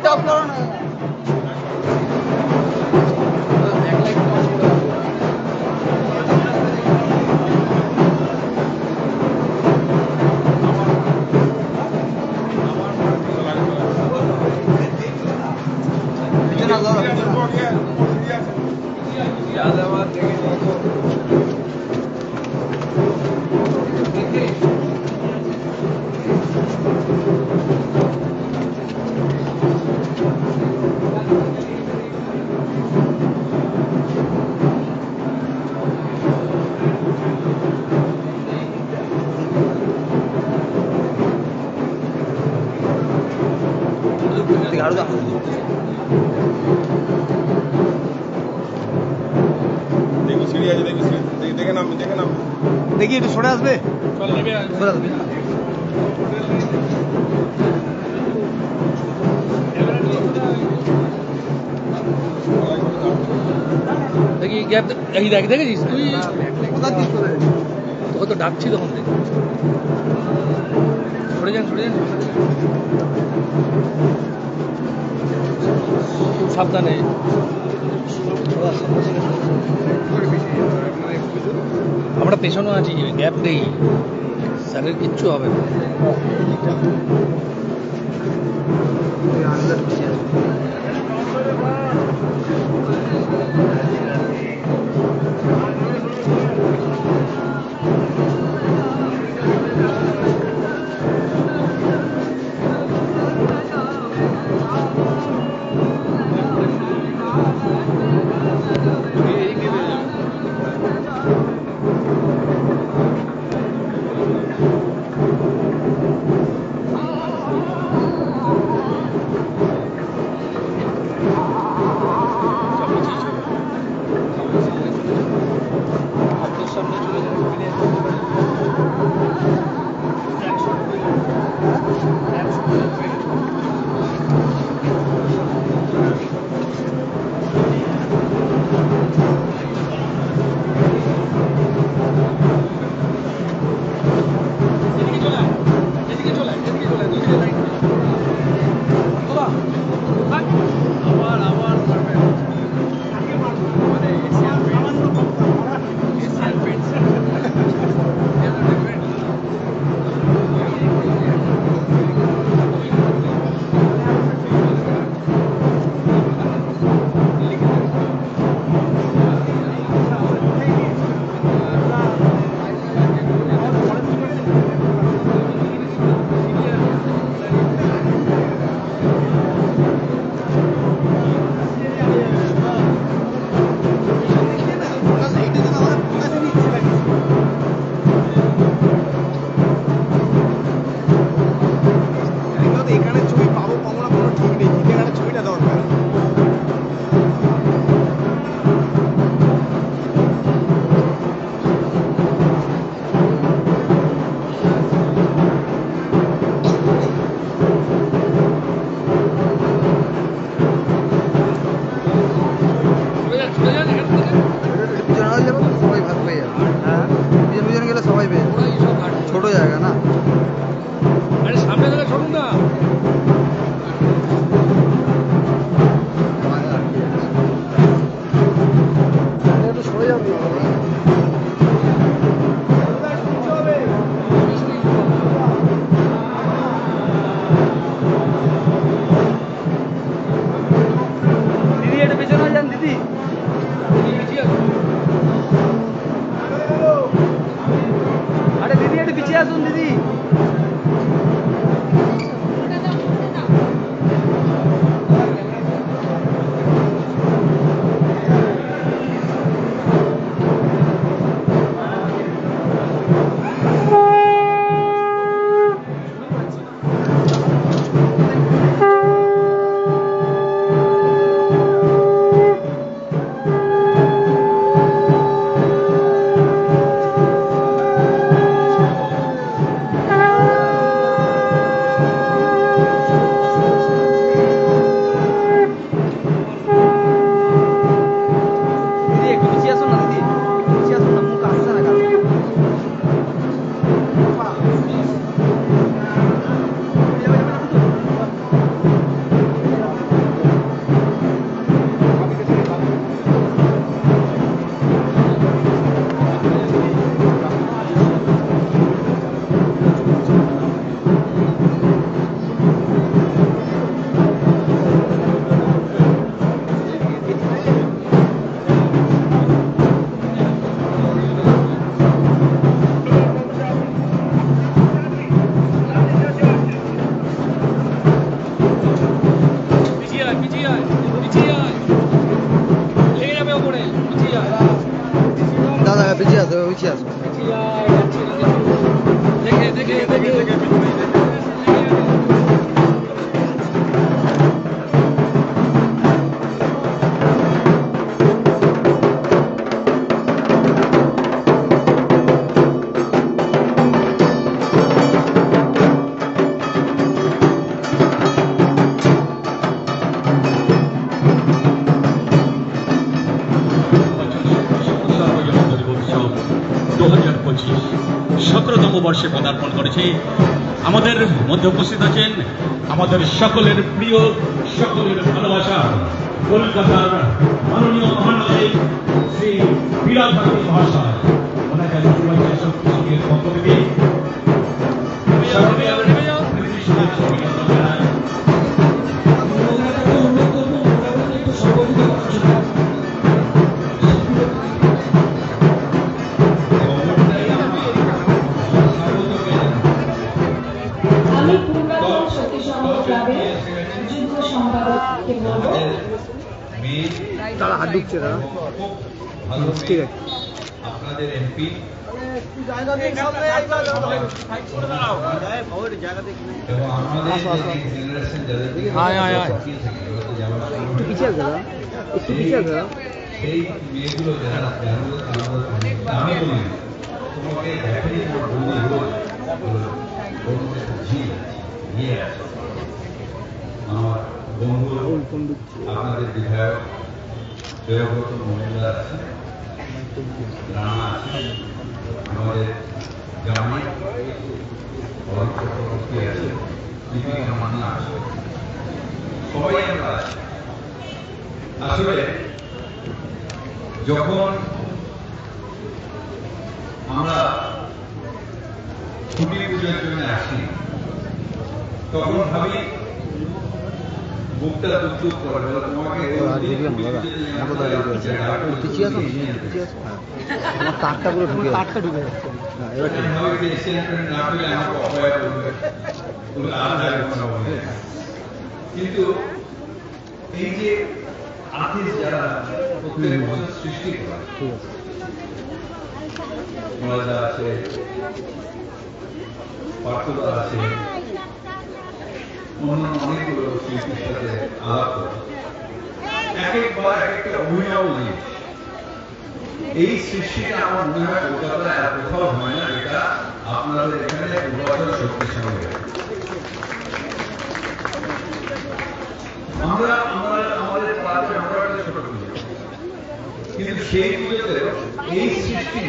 লাইটটা অফ করো না। দেখি একটু সরে আসবে, দেখি গ্যাপ দেখেছিস তুই? তোকে তো ডাকছি তখন থেকে। সরে যান সরে যান, খুব সাবধানে। আমরা পেছনে আছি, গ্যাপ নেই, স্যারের কিচ্ছু হবে না। পিছিয়ে আয়, পিছিয়ে আয়, লেগে যাবে ওপরে, পিছিয়ে আয়। দাদা পিছিয়ে আসো, পিছিয়ে আসো। পিছিয়ে আয়, যাচ্ছে না, দেখে দেখে দেখে দেখে সতেরোতম বর্ষে পদার্পণ করেছে। আমাদের মধ্যে উপস্থিত আছেন আমাদের সকলের প্রিয়, সকলের ভালোবাসা কলকাতার মাননীয় মহানগরী শ্রী বিরাট ভারতী মহাশয়। ওনাকে সঙ্গীর পক্ষ থেকে তারা হাত ঢুকছে দাদা, ঠিক আছে। আপনাদের এমপি একটু পিছিয়ে আছে দাদা, একটু পিছিয়ে আছে দাদা। সেই মেয়েগুলো যারা আমি বলি তোমাকে দেখেনি আমার বন্ধু আপনাদের বিধায়ক দেবব্রত মহিলা আছে, রানা আছে, আমাদের গ্রামে অর্থমন্ত্রী আছে, দীপিকা মান্না আছে, সবাই আমরা আছি। আসলে যখন আমরা ছুটি পুজোর জন্য আসি তখন ভাবি বুকটা দুঃখ করে, তোমাকে পিছিয়ে আসো, পিছিয়ে আসো। আমার তারটা পুরো ঢুকে, তারটা ঢুকে যাচ্ছে। কিন্তু এই যে আর্টিস্ট যারা প্রত্যেক বছর সৃষ্টি করে, মজা আছে, পার্থদা আছে, অন্যান্য অনেকগুলো শিল্পীর সাথে আলাপ করে এক একবার এক একটা অভিনব জিনিস। এই সৃষ্টিটা আমার মনে হয় কলকাতায় আর কোথাও হয় না, যেটা আপনাদের এখানে পূর্বাচল শক্তির সঙ্গে। আমরা আমাদের পাড়াতে আমরা একটা ছোট পুজো, কিন্তু সেই পুজোতে এই সৃষ্টি,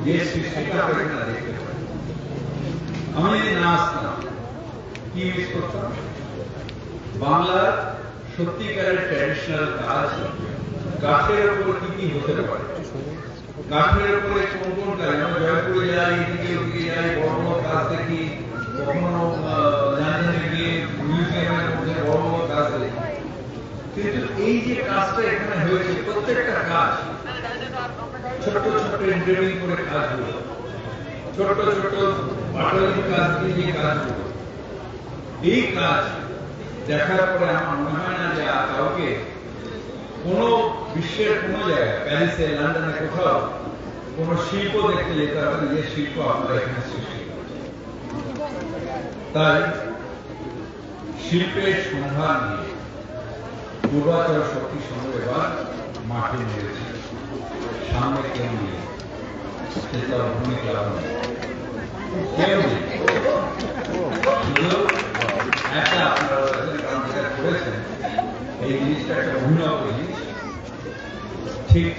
যে সৃষ্টিটা আমরা এখানে দেখতে পাই, আমি না আসতাম কি মিস করতাম। বাংলার সত্যিকারের ট্র্যাডিশনাল কাজ কাঠের উপর কি কি হতে পারে, কাঠের উপরে কোন কোন কাজ, আমরা জয়পুরে যাই, এদিকে ওদিকে যাই, বড় বড় কাজ দেখি, কখনো জানে গিয়ে মিউজিয়ামের মধ্যে বড় বড় কাজ দেখি, কিন্তু এই যে কাজটা এখানে হয়েছে প্রত্যেকটা কাজ ছোট ছোট এন্ট্রেনিং করে কাজগুলো, ছোট ছোট বাটলিং কাজ দিয়ে যে কাজগুলো, এই কাজ দেখার পরে আমার মনে হয় না যে কাউকে কোন বিশ্বের কোন জায়গায়, প্যারিসে, লন্ডনে কোথাও কোন শিল্প দেখতে যেতে হবে যে শিল্প আপনারা এখানে সৃষ্টি করেন। তাই শিল্পের সন্ধান নিয়ে পূর্বাচল শক্তি সংঘ এবার মাঠে নিয়েছে, সামনে কেউ নেই, সেটা ভূমিকা কেউ নেই, শুধু একটা আপনারা যেটা করেছেন এই জিনিসটা একটা অভিনব জিনিস। ঠিক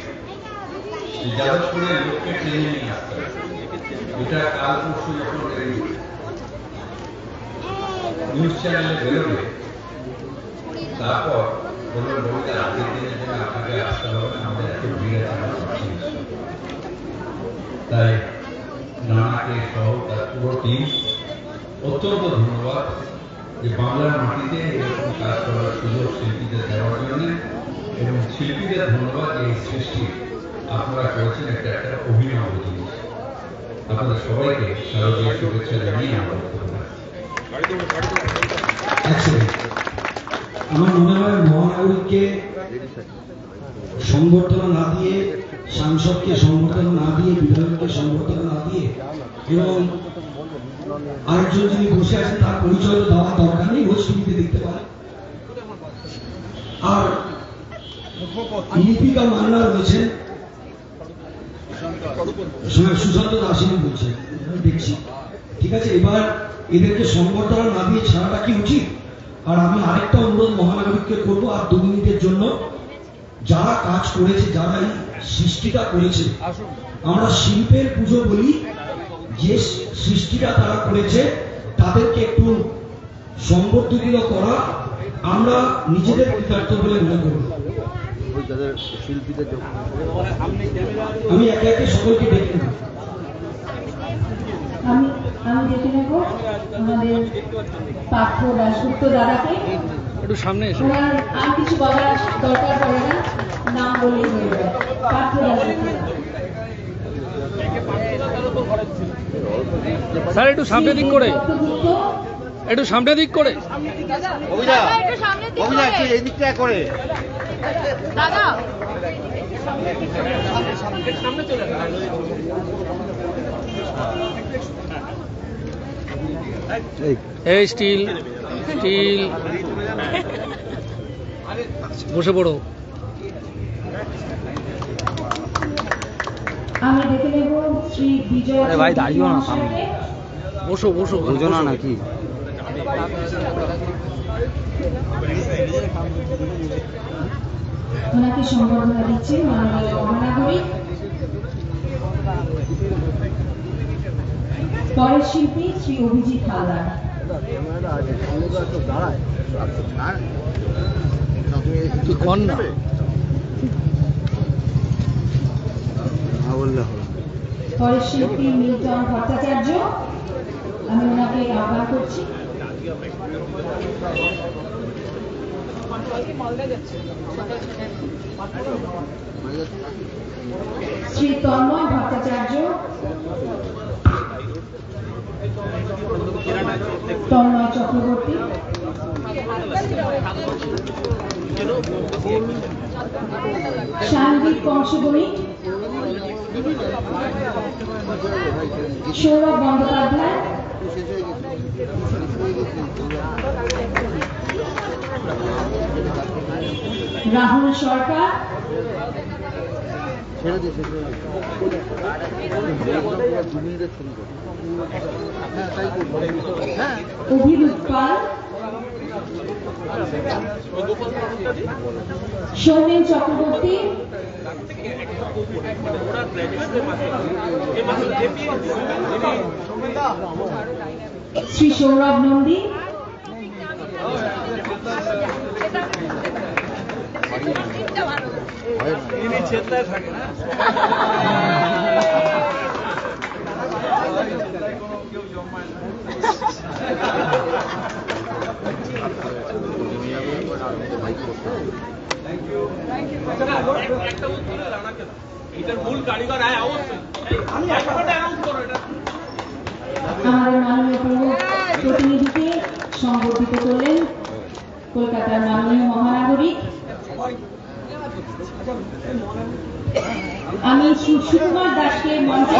যাদবপুরের লোককে টেনে নিয়ে আসতে হবে, এটা কাল পরশু যখন নিউজ চ্যানেলে বেরোবে, তারপর বলবেন রবিদার আগের দিনের জন্য আপনাকে আসতে হবে, আমাদের এত ভিড় আছে। তাই নানাকে সহ তার পুরো টিম অত্যন্ত ধন্যবাদ যে বাংলার মাটিতে এরকম কাজ করার সুযোগ শিল্পীদের দেওয়ার জন্য, এবং শিল্পীদের ধন্যবাদ এই সৃষ্টি আপনারা করেছেন একটা একটা অভিনব জিনিস। আপনাদের সবাইকে শারদীয় শুভেচ্ছা জানিয়ে আমরা আমার মনে হয় মহানাগরিককে সংবর্ধনা না দিয়ে, সাংসদকে সংবর্ধনা না দিয়ে, বিধায়ককে সংবর্ধনা না দিয়ে, এবং আরেকজন যিনি বসে আছেন তার পরিচয় দেওয়া দরকার নেই, রোজ টিভিতে দেখতে পারে। আর লিপিকা মান্না রয়েছেন, সুশান্ত দাসিনী বলছে, দেখছি। ঠিক আছে, এবার এদেরকে সংবর্ধনা না দিয়ে ছাড়াটা কি উচিত? আর আমি আরেকটা অনুরোধ মহানাগরিককে করবো, আর 2 মিনিটের জন্য, যারা কাজ করেছে, যারা এই সৃষ্টিটা করেছে, আমরা শিল্পের পুজো বলি, যে সৃষ্টিটা তারা করেছে তাদেরকে একটু সম্বর্ধিত করা আমরা নিজেদের কৃতার্থ বলে মনে করব। আমি একে একে সকলকে ডেকে নেব। আমি দেখে নেব আমাদের পার্থ দাশগুপ্ত দাদাকে। একটু সামনে এসে আর কিছু বলার দরকার পড়ে না, নাম বললেই হয়ে যাবে। পার্থ দাশগুপ্ত স্যার, একটু সামনে দিক করে, একটু সামনে দিক করে। এই দিকটা করে দাদা এই স্টিল স্টিল বসে পড়ো। আমি দেখে নেব শ্রী বিজয়। ভাই দাঁড়িয়েও না, সামনে বসো বসো, বুঝো না নাকি? ওনাকে সম্বর্ধনা দিচ্ছেন মাননীয় মহানাগরিক। পরের শিল্পী শ্রী অভিজিৎ হালদার। তুই কর না। পরের শিল্পী মিল্টন ভট্টাচার্য, আমি ওনাকে আহ্বান করছি। শ্রী তন্ময় ভট্টাচার্য, তন্ময় চক্রবর্তী, সান্দিপ বংশবণিক, সৌরভ বন্দ্যোপাধ্যায়, রাহুল সরকার, অভিরূপ পাল, সৌমেন চক্রবর্তী, শ্রী সৌরভ নন্দী, আমাদের মাননীয় প্রতিনিধিকে সংবর্ধিত করলেন কলকাতার মাননীয় মহানাগরিক। আমি সুকুমার দাসকে মঞ্চে